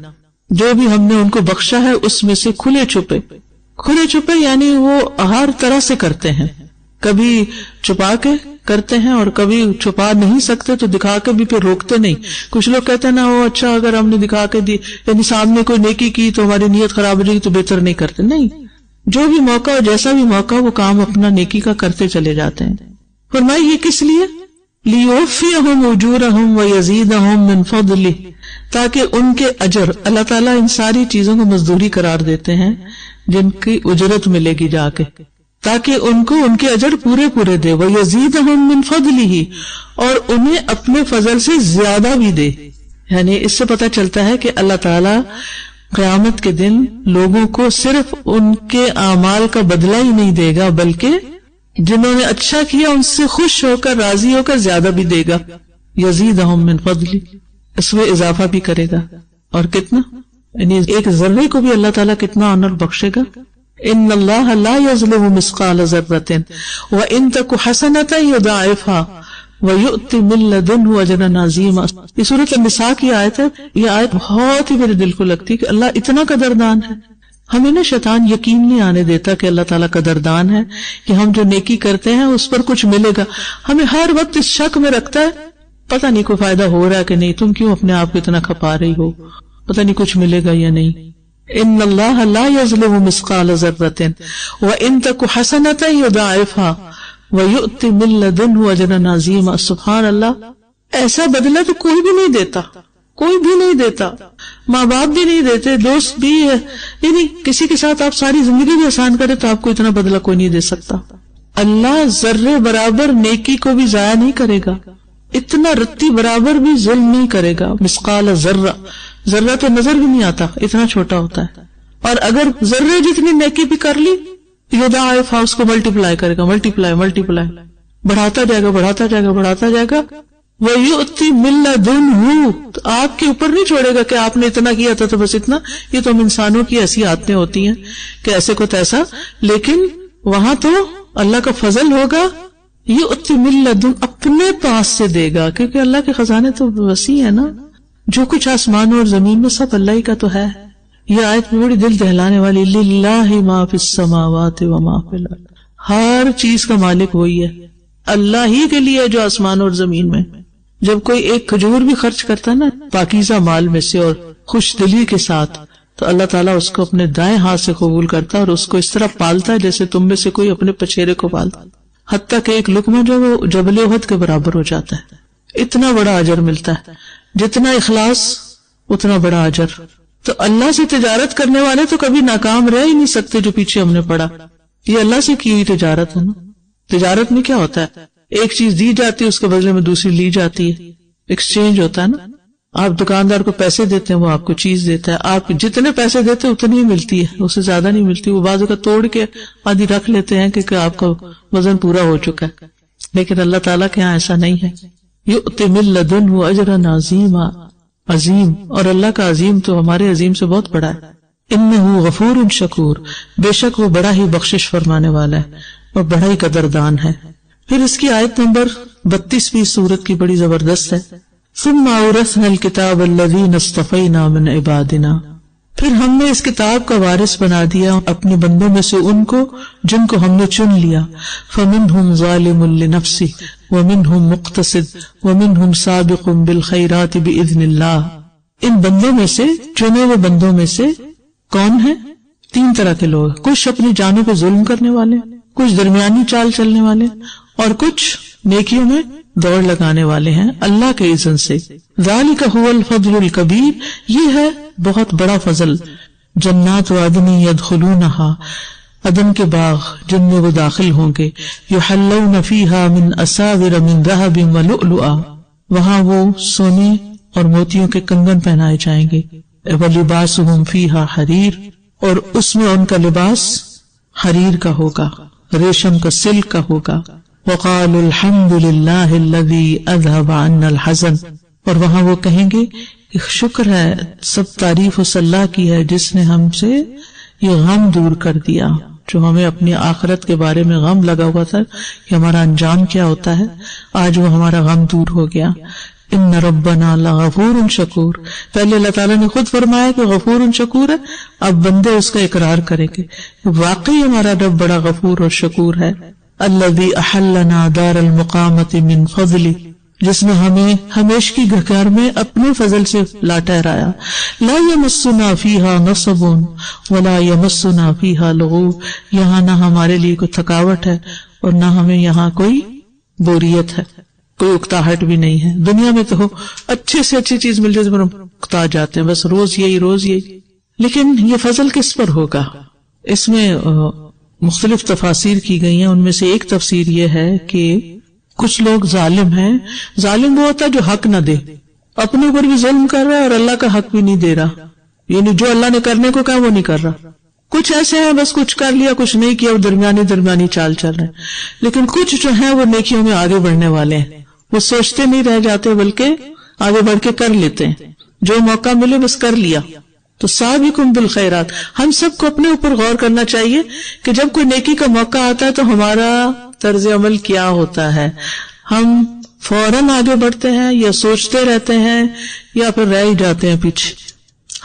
جو بھی ہم نے ان کو بخشا ہے اس میں سے کھلے چھپے یعنی وہ ہر طرح سے کرتے ہیں، کبھی چھپا کے کرتے ہیں اور کبھی چھپا نہیں سکتے تو دکھا کے بھی پھر روکتے نہیں۔ کچھ لوگ کہتے ہیں نا وہ اچھا اگر ہم نے دکھا کے دی، یعنی سامنے کوئی نیکی کی تو ہماری نیت خراب ہو جائے گی تو بہتر نہیں کرتے، نہیں، جو بھی موقع ہو، جیسا بھی موقع ہو، وہ کام اپنا نیکی کا کرتے چلے جاتے ہیں۔ فرمائی یہ کس لیے؟ لِيُوَفِّيَهُمْ أُجُورَهُمْ وَيَزِيدَهُمْ مِنْ فَضْلِهِ، تاکہ ان کے اجر، اللہ تعالیٰ ان ساری چیزوں کو مزدوری قرار دیتے ہیں جن کی اجرت ملے گی جا کے، تاکہ ان کو ان کے اجر پورے دے، وَيَزِيدَهُمْ مِنْ فَضْلِهِ، اور انہیں اپنے فضل سے زیادہ بھی دے۔ یعنی اس سے پتہ چلتا ہے کہ اللہ تعالیٰ قیامت کے دن لوگوں کو صرف ان کے اعمال کا بدلہ ہی نہیں دے گا، بلکہ جنہوں نے اچھا کیا ان سے خوش ہو کر، راضی ہو کر زیادہ بھی دے گا۔ یزیدہم من فضلی، اس میں اضافہ بھی کرے گا. اور کتنا، یعنی ایک ذرے کو بھی اللہ تعالیٰ کتنا آنر بخشے گا. ان اللہ لا یظلم مثقال ذرۃ وان تک حسنۃ یضاعفها وَيُؤْتِ مِن لَّدُنْهُ أَجْرًا عَظِیمًا. یہ سورۃ النساء کی آیت ہے. یہ آیت بہت ہی میرے دل کو لگتی ہے کہ اللہ اتنا قدردان ہے. ہمیں نا شیطان یقین نہیں آنے دیتا کہ اللہ تعالیٰ قدردان ہے، کہ ہم جو نیکی کرتے ہیں اس پر کچھ ملے گا. ہمیں ہر وقت اس شک میں رکھتا ہے پتہ نہیں کوئی فائدہ ہو رہا ہے کہ نہیں، تم کیوں اپنے آپ کو اتنا کھپا رہی ہو، پتہ نہیں کچھ ملے گا یا نہیں. ان اللہ لا یظلم مثقال ذرۃ وان تک حسنۃ یضاعفها وَيُؤْتِ مِن لَّدُنْهُ أَجْرًا عَظِیمًا. سبحان اللہ، ایسا بدلہ تو کوئی بھی نہیں دیتا، کوئی بھی نہیں دیتا، ماں باپ بھی نہیں دیتے، دوست بھی ہے. یعنی کسی کے ساتھ آپ ساری زندگی بھی آسان کرے تو آپ کو اتنا بدلہ کوئی نہیں دے سکتا. اللہ ذرے برابر نیکی کو بھی ضائع نہیں کرے گا، اتنا رتی برابر بھی ظلم نہیں کرے گا. مثقال ذرہ، ذرہ تو نظر بھی نہیں آتا، اتنا چھوٹا ہوتا ہے. اور اگر ذرے جتنی نیکی بھی کر لی، یضاعف، اس کو ملٹیپلائی کرے گا، ملٹیپلائی بڑھاتا جائے گا، بڑھاتا جائے گا، بڑھاتا جائے گا. وَيُؤْتِ مِن لَّدُنْهُ، تو آپ کے اوپر نہیں چھوڑے گا کہ آپ نے اتنا کیا تھا تو بس اتنا. یہ تو ہم انسانوں کی ایسی عادتیں ہوتی ہیں کہ ایسے کو تیسا، لیکن وہاں تو اللہ کا فضل ہوگا. یؤتی من لدن، اپنے پاس سے دے گا، کیونکہ اللہ کے خزانے تو وسیع ہے نا. جو کچھ آسمانوں اور زمین میں سب اللہ ہی کا تو ہے. یہ آیت بڑی دل دہلانے والی، للہ ما فی السماوات و ما فی الارض، ہر چیز کا مالک وہی ہے، اللہ ہی کے لیے جو آسمان اور زمین میں. جب کوئی ایک کھجور بھی خرچ کرتا ہے نا پاکیزہ مال میں سے اور خوش دلی کے ساتھ، تو اللہ تعالیٰ اس کو اپنے دائیں ہاتھ سے قبول کرتا ہے اور اس کو اس طرح پالتا ہے جیسے تم میں سے کوئی اپنے پچھیرے کو پالتا، حتیٰ کہ ایک لقمہ جو وہ جبل احد کے برابر ہو جاتا ہے. اتنا بڑا اجر ملتا ہے، جتنا اخلاص اتنا بڑا اجر. تو اللہ سے تجارت کرنے والے تو کبھی ناکام رہ ہی نہیں سکتے. جو پیچھے ہم نے پڑھا، یہ اللہ سے کی ہوئی تجارت ہے نا. تجارت میں کیا ہوتا ہے، ایک چیز دی جاتی ہے، اس کے بدلے میں دوسری لی جاتی ہے، ایکسچینج ہوتا ہے نا. آپ دکاندار کو پیسے دیتے ہیں، وہ آپ کو چیز دیتا ہے، آپ جتنے پیسے دیتے ہیں اتنی ہی ملتی ہے، اس سے زیادہ نہیں ملتی. وہ بعض کا توڑ کے آدھی رکھ لیتے ہیں کہ آپ کا وزن پورا ہو چکا ہے، لیکن اللہ تعالیٰ کے یہاں ایسا نہیں ہے. یؤتی من لدنہ اجرا عظیما، عظیم، اور اللہ کا عظیم تو ہمارے عظیم سے بہت بڑا ہے. انہ غفور شکور، بے شک وہ بڑا ہی بخشش فرمانے والا ہے اور بڑا ہی قدردان ہے. پھر اس کی آیت نمبر 32 سورت کی بڑی زبردست ہے. ثم اورثنا الکتاب الذین اصطفینا من عبادنا، پھر ہم نے اس کتاب کا وارث بنا دیا اپنے بندوں میں سے ان کو جن کو ہم نے چن لیا. فمنہم ظالم لنفسہ ومنہم مقتصد ومنہم سابق بالخیرات باذن اللہ. ان بندوں میں سے، چنے ہوئے بندوں میں سے کون ہیں؟ 3 طرح کے لوگ، کچھ اپنی جانوں پہ ظلم کرنے والے، کچھ درمیانی چال چلنے والے، اور کچھ نیکیوں میں دوڑ لگانے والے ہیں اللہ کے اذن سے. ذالک هو الفضل الکبیر، یہ ہے بہت بڑا فضل. جنات عدن یدخلونها، عدن کے باغ جن میں وہ داخل ہوں گے. یحلون فیہا من اساور من ذہب ولؤلؤا، وہاں وہ سونے اور موتیوں کے کنگن پہنائے جائیں گے. ولباسہم فیہا حریر، اور اس میں ان کا لباس حریر کا ہوگا، ریشم کا، سلک کا ہوگا. وقالوا الحمد للہ الذی اذهب عنا الحزن، اور وہاں وہ کہیں گے کہ شکر ہے، سب تعریف اس اللہ کی ہے جس نے ہم سے یہ غم دور کر دیا، جو ہمیں اپنی آخرت کے بارے میں غم لگا ہوا تھا کہ ہمارا انجام کیا ہوتا ہے، آج وہ ہمارا غم دور ہو گیا. ان ربنا لغفور شکور، پہلے اللہ تعالیٰ نے خود فرمایا کہ غفور شکور ہے، اب بندے اس کا اقرار کریں گے واقعی ہمارا رب بڑا غفور اور شکور ہے. الذی احلنا دار المقامت من فضلی، جس نے ہمیں ہمیشگی گھر میں اپنے فضل سے لا ٹھہرایا. لا یمسنا فیہا نصب ولا یمسنا فیہا لغوب، یہاں نہ ہمارے لیے کوئی تھکاوٹ ہے اور نہ ہمیں یہاں کوئی بوریت ہے، کوئی اکتاہٹ بھی نہیں ہے. دنیا میں تو اچھے سے اچھی چیز مل جائے تو اکتا جاتے ہیں، بس روز یہی. لیکن یہ فضل کس پر ہوگا؟ اس میں مختلف تفاسیر کی گئی ہیں. ان میں سے ایک تفسیر یہ ہے کہ کچھ لوگ ظالم ہیں. ظالم وہ ہوتا ہے جو حق نہ دے، اپنے اوپر بھی ظلم کر رہا ہے اور اللہ کا حق بھی نہیں دے رہا، یعنی جو اللہ نے کرنے کو کہا وہ نہیں کر رہا. کچھ ایسے ہیں بس کچھ کر لیا کچھ نہیں کیا، وہ درمیانی چال چل رہے ہیں. لیکن کچھ جو ہیں وہ نیکیوں میں آگے بڑھنے والے ہیں، وہ سوچتے نہیں رہ جاتے بلکہ آگے بڑھ کے کر لیتے ہیں، جو موقع ملے بس کر لیا. تو سابقون بالخیرات. ہم سب کو اپنے اوپر غور کرنا چاہیے کہ جب کوئی نیکی کا موقع آتا ہے تو ہمارا طرز عمل کیا ہوتا ہے. ہم فوراً آگے بڑھتے ہیں یا سوچتے رہتے ہیں یا پھر رہ ہی جاتے ہیں پیچھے.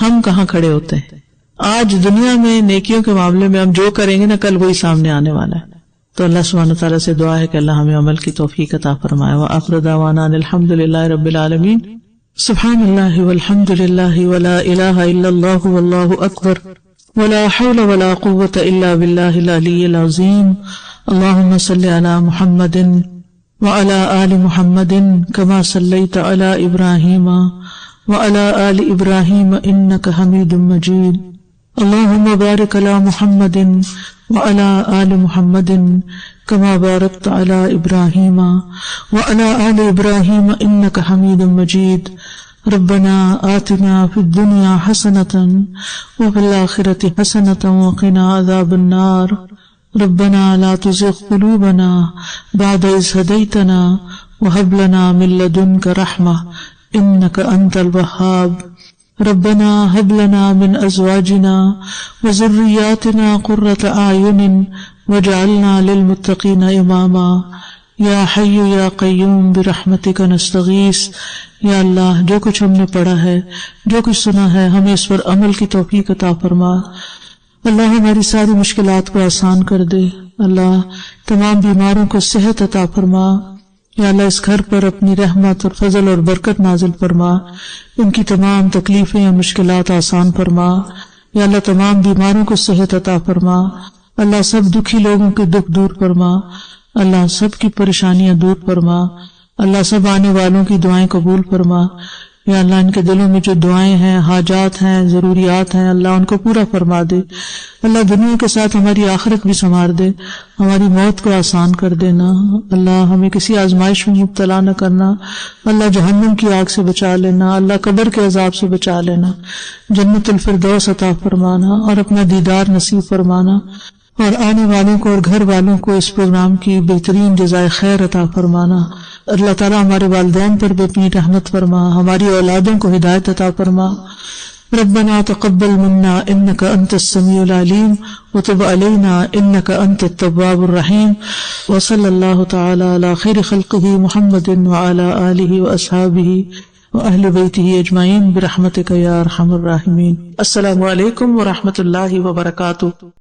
ہم کہاں کھڑے ہوتے ہیں؟ آج دنیا میں نیکیوں کے معاملے میں ہم جو کریں گے نا کل وہی سامنے آنے والا ہے. تو اللہ سبحانہ وتعالیٰ سے دعا ہے کہ اللہ ہمیں عمل کی توفیق عطا فرمائے. وآخر دعوانا ان الحمد للہ رب العالمین. سبحان اللہ والحمد للہ ولا الہ الا اللہ واللہ اکبر ولا حول ولا قوة الا باللہ العلی العظیم. اللہم صل علی محمد وعلى آل محمد كما صليت على إبراهيم وعلى آل إبراهيم إنك حميد مجيد. اللهم بارك على محمد وعلى آل محمد كما باركت على إبراهيم وعلى آل إبراهيم إنك حميد مجيد. ربنا آتنا في الدنيا حسنة وفي الآخرة حسنة وقنا عذاب النار. ربنا لا تزغ قلوبنا بعد إذ هديتنا وهب لنا من لدنك رحمة إنك أنت الوهاب. ربنا هب لنا من أزواجنا وذرياتنا قرة أعين واجعلنا للمتقين إماما. یا حی یا قیوم برحمتک نستغیث. یا اللہ جو کچھ ہم نے پڑھا ہے، جو کچھ سنا ہے، ہمیں اس پر عمل کی توفیق عطا فرما. اللہ ہماری ساری مشکلات کو آسان کر دے. اللہ تمام بیماروں کو صحت عطا فرما. یا اللہ اس گھر پر اپنی رحمت اور فضل اور برکت نازل فرما. ان کی تمام تکلیفیں اور مشکلات آسان فرما. یا اللہ تمام بیماروں کو صحت عطا فرما. اللہ سب دکھی لوگوں کے دکھ دور فرما. اللہ سب کی پریشانیاں دور فرما. اللہ سب آنے والوں کی دعائیں قبول فرما. یا اللہ ان کے دلوں میں جو دعائیں ہیں، حاجات ہیں، ضروریات ہیں، اللہ ان کو پورا فرما دے. اللہ دنیا کے ساتھ ہماری آخرت بھی سنوار دے. ہماری موت کو آسان کر دینا. اللہ ہمیں کسی آزمائش میں مبتلا نہ کرنا. اللہ جہنم کی آگ سے بچا لینا. اللہ قبر کے عذاب سے بچا لینا. جنت الفردوس عطا فرمانا اور اپنا دیدار نصیب فرمانا. اور آنے والوں کو اور گھر والوں کو اس پروگرام کی بہترین جزائے خیر عطا فرمانا. اللہ تعالیٰ ہمارے والدین پر بھی اپنی رحمت فرما. ہماری اولادوں کو ہدایت عطا فرما. ربنا تقبل منا انك انت السميع العليم وتب علينا انك انت التواب الرحيم. وصلى الله تعالى على خير خلقه محمد وعلى آله وأصحابه وأهل بيته أجمعين برحمتك يا أرحم الراحمين. السلام علیکم ورحمۃ اللہ وبرکاتہ.